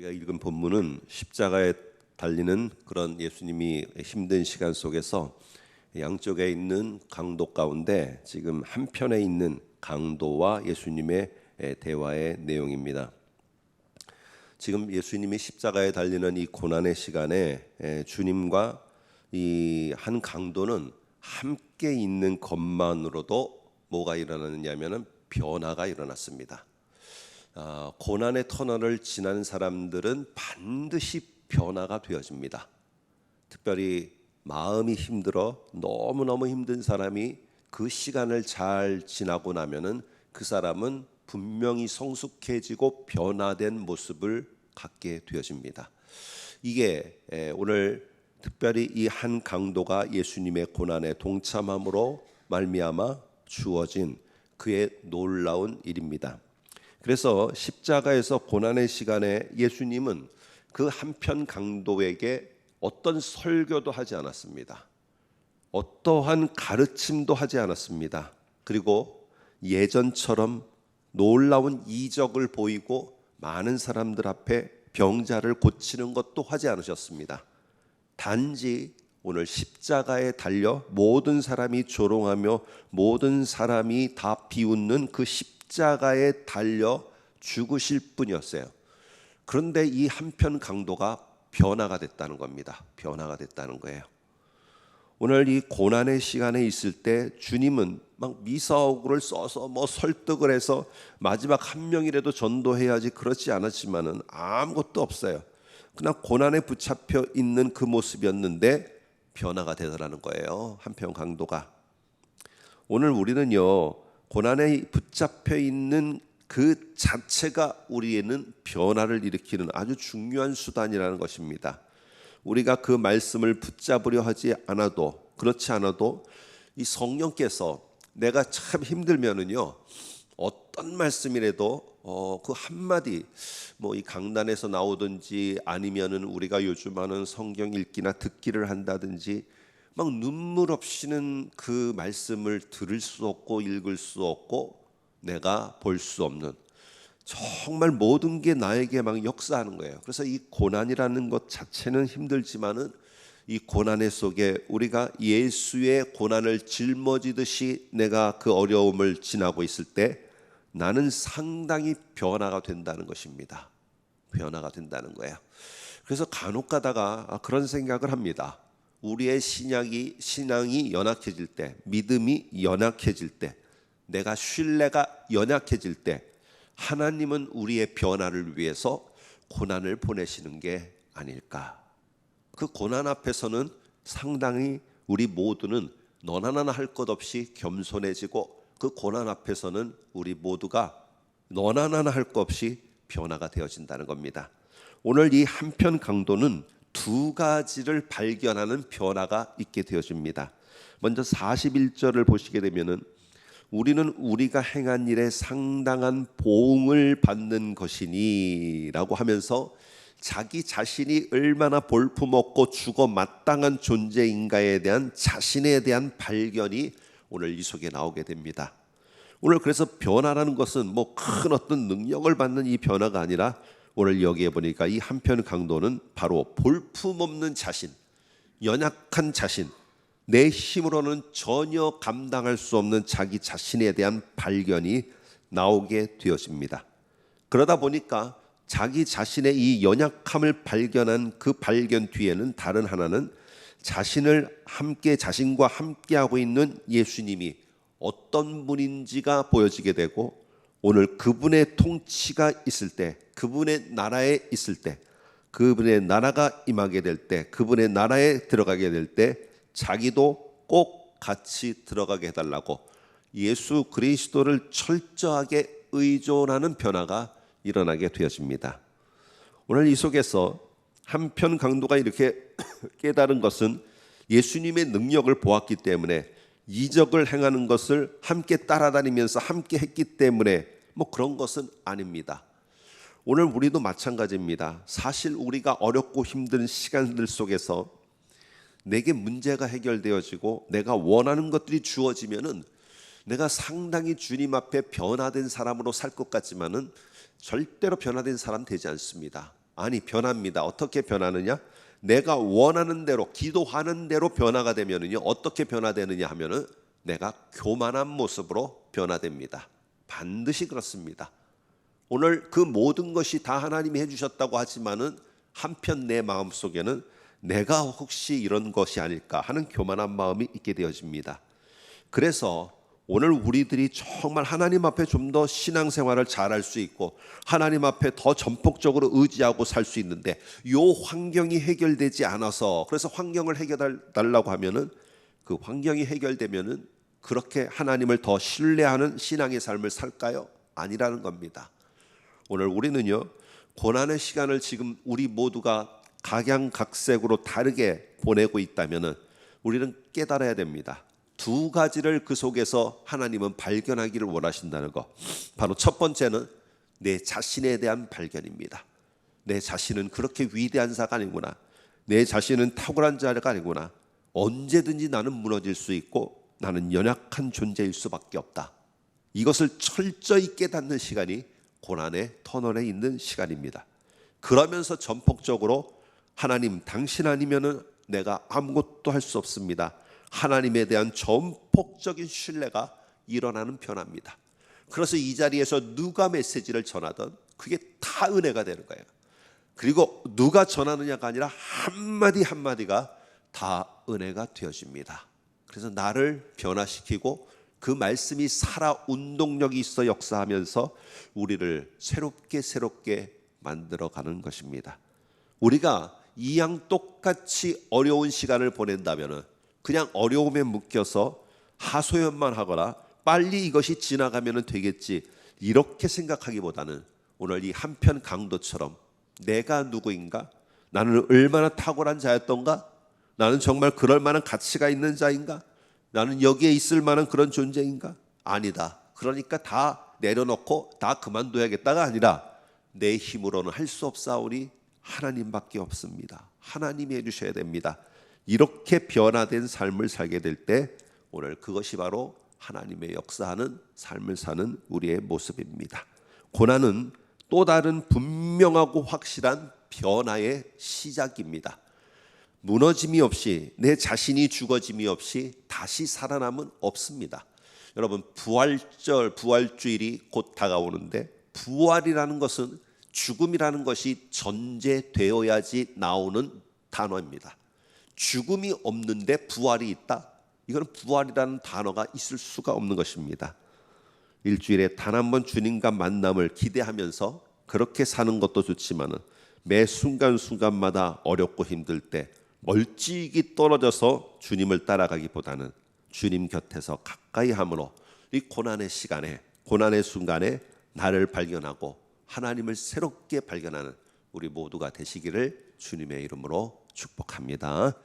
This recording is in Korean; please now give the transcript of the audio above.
우리가 읽은 본문은 십자가에 달리는 그런 예수님이 힘든 시간 속에서 양쪽에 있는 강도 가운데 지금 한편에 있는 강도와 예수님의 대화의 내용입니다. 지금 예수님이 십자가에 달리는 이 고난의 시간에 주님과 이 한 강도는 함께 있는 것만으로도 뭐가 일어나느냐면은 변화가 일어났습니다. 고난의 터널을 지난 사람들은 반드시 변화가 되어집니다. 특별히 마음이 힘들어 너무너무 힘든 사람이 그 시간을 잘 지나고 나면은 그 사람은 분명히 성숙해지고 변화된 모습을 갖게 되어집니다. 이게 오늘 특별히 이 한 강도가 예수님의 고난에 동참함으로 말미암아 주어진 그의 놀라운 일입니다. 그래서 십자가에서 고난의 시간에 예수님은 그 한편 강도에게 어떤 설교도 하지 않았습니다. 어떠한 가르침도 하지 않았습니다. 그리고 예전처럼 놀라운 이적을 보이고 많은 사람들 앞에 병자를 고치는 것도 하지 않으셨습니다. 단지 오늘 십자가에 달려 모든 사람이 조롱하며 모든 사람이 다 비웃는 그 십자가에 달려 죽으실 뿐이었어요. 그런데 이 한편 강도가 변화가 됐다는 겁니다. 변화가 됐다는 거예요. 오늘 이 고난의 시간에 있을 때 주님은 막 미사오구를 써서 설득을 해서 마지막 한 명이라도 전도해야지 그렇지 않았지만은 아무것도 없어요. 그냥 고난에 붙잡혀 있는 그 모습이었는데 변화가 되더라는 거예요. 한편 강도가. 오늘 우리는요, 고난에 붙잡혀 있는 그 자체가 우리에는 변화를 일으키는 아주 중요한 수단이라는 것입니다. 우리가 그 말씀을 붙잡으려 하지 않아도, 그렇지 않아도 이 성령께서 내가 참 힘들면은요, 어떤 말씀이라도 그 한마디 이 강단에서 나오든지 아니면은 우리가 요즘 하는 성경 읽기나 듣기를 한다든지 막 눈물 없이는 그 말씀을 들을 수 없고 읽을 수 없고 내가 볼 수 없는 정말 모든 게 나에게 막 역사하는 거예요. 그래서 이 고난이라는 것 자체는 힘들지만은 이 고난 속에 우리가 예수의 고난을 짊어지듯이 내가 그 어려움을 지나고 있을 때 나는 상당히 변화가 된다는 것입니다. 변화가 된다는 거예요. 그래서 간혹 가다가 그런 생각을 합니다. 우리의 신앙이 연약해질 때, 믿음이 연약해질 때, 내가 신뢰가 연약해질 때 하나님은 우리의 변화를 위해서 고난을 보내시는 게 아닐까. 그 고난 앞에서는 상당히 우리 모두는 너나 나나 할 것 없이 겸손해지고 그 고난 앞에서는 우리 모두가 너나 나나 할 것 없이 변화가 되어진다는 겁니다. 오늘 이 한편 강도는 두 가지를 발견하는 변화가 있게 되어집니다. 먼저 41절을 보시게 되면은 우리는 우리가 행한 일에 상당한 보응을 받는 것이니 라고 하면서 자기 자신이 얼마나 볼품없고 죽어 마땅한 존재인가에 대한 자신에 대한 발견이 오늘 이 속에 나오게 됩니다. 오늘 그래서 변화라는 것은 큰 어떤 능력을 받는 이 변화가 아니라 오늘 여기에 보니까 이 한편 강도는 바로 볼품없는 자신, 연약한 자신, 내 힘으로는 전혀 감당할 수 없는 자기 자신에 대한 발견이 나오게 되었습니다. 그러다 보니까 자기 자신의 이 연약함을 발견한 그 발견 뒤에는 다른 하나는 자신과 함께하고 있는 예수님이 어떤 분인지가 보여지게 되고 오늘 그분의 통치가 있을 때, 그분의 나라에 있을 때, 그분의 나라가 임하게 될 때, 그분의 나라에 들어가게 될 때 자기도 꼭 같이 들어가게 해달라고 예수 그리스도를 철저하게 의존하는 변화가 일어나게 되어집니다. 오늘 이 속에서 한편 강도가 이렇게 깨달은 것은 예수님의 능력을 보았기 때문에 이적을 행하는 것을 함께 따라다니면서 함께 했기 때문에 그런 것은 아닙니다. 오늘 우리도 마찬가지입니다. 사실 우리가 어렵고 힘든 시간들 속에서 내게 문제가 해결되어지고 내가 원하는 것들이 주어지면은 내가 상당히 주님 앞에 변화된 사람으로 살 것 같지만은 절대로 변화된 사람 되지 않습니다. 아니, 변합니다. 어떻게 변하느냐? 내가 원하는 대로, 기도하는 대로 변화가 되면은요, 어떻게 변화되느냐 하면은 내가 교만한 모습으로 변화됩니다. 반드시 그렇습니다. 오늘 그 모든 것이 다 하나님이 해주셨다고 하지만은 한편 내 마음속에는 내가 혹시 이런 것이 아닐까 하는 교만한 마음이 있게 되어집니다. 그래서 오늘 우리들이 정말 하나님 앞에 좀 더 신앙생활을 잘할 수 있고 하나님 앞에 더 전폭적으로 의지하고 살 수 있는데 이 환경이 해결되지 않아서, 그래서 환경을 해결해 달라고 하면은 그 환경이 해결되면은 그렇게 하나님을 더 신뢰하는 신앙의 삶을 살까요? 아니라는 겁니다. 오늘 우리는요, 고난의 시간을 지금 우리 모두가 각양각색으로 다르게 보내고 있다면은 우리는 깨달아야 됩니다. 두 가지를 그 속에서 하나님은 발견하기를 원하신다는 것. 바로 첫 번째는 내 자신에 대한 발견입니다. 내 자신은 그렇게 위대한 자가 아니구나. 내 자신은 탁월한 자가 아니구나. 언제든지 나는 무너질 수 있고 나는 연약한 존재일 수밖에 없다. 이것을 철저히 깨닫는 시간이 고난의 터널에 있는 시간입니다. 그러면서 전폭적으로 하나님, 당신 아니면은 내가 아무것도 할 수 없습니다. 하나님에 대한 전폭적인 신뢰가 일어나는 변화입니다. 그래서 이 자리에서 누가 메시지를 전하든 그게 다 은혜가 되는 거예요. 그리고 누가 전하느냐가 아니라 한마디 한마디가 다 은혜가 되어집니다. 그래서 나를 변화시키고 그 말씀이 살아 운동력이 있어 역사하면서 우리를 새롭게 만들어가는 것입니다. 우리가 이 양 똑같이 어려운 시간을 보낸다면 그냥 어려움에 묶여서 하소연만 하거나 빨리 이것이 지나가면 되겠지 이렇게 생각하기보다는 오늘 이 한편 강도처럼 내가 누구인가? 나는 얼마나 탁월한 자였던가? 나는 정말 그럴 만한 가치가 있는 자인가? 나는 여기에 있을 만한 그런 존재인가? 아니다. 그러니까 다 내려놓고 다 그만둬야겠다가 아니라 내 힘으로는 할 수 없사오니 하나님밖에 없습니다. 하나님이 해주셔야 됩니다. 이렇게 변화된 삶을 살게 될 때 오늘 그것이 바로 하나님의 역사하는 삶을 사는 우리의 모습입니다. 고난은 또 다른 분명하고 확실한 변화의 시작입니다. 무너짐이 없이, 내 자신이 죽어짐이 없이 다시 살아남은 없습니다. 여러분, 부활주일이 곧 다가오는데 부활이라는 것은 죽음이라는 것이 전제되어야지 나오는 단어입니다. 죽음이 없는데 부활이 있다? 이건 부활이라는 단어가 있을 수가 없는 것입니다. 일주일에 단 한 번 주님과 만남을 기대하면서 그렇게 사는 것도 좋지만 매 순간순간마다 어렵고 힘들 때 멀찍이 떨어져서 주님을 따라가기보다는 주님 곁에서 가까이 함으로 이 고난의 시간에, 고난의 순간에 나를 발견하고 하나님을 새롭게 발견하는 우리 모두가 되시기를 주님의 이름으로 축복합니다.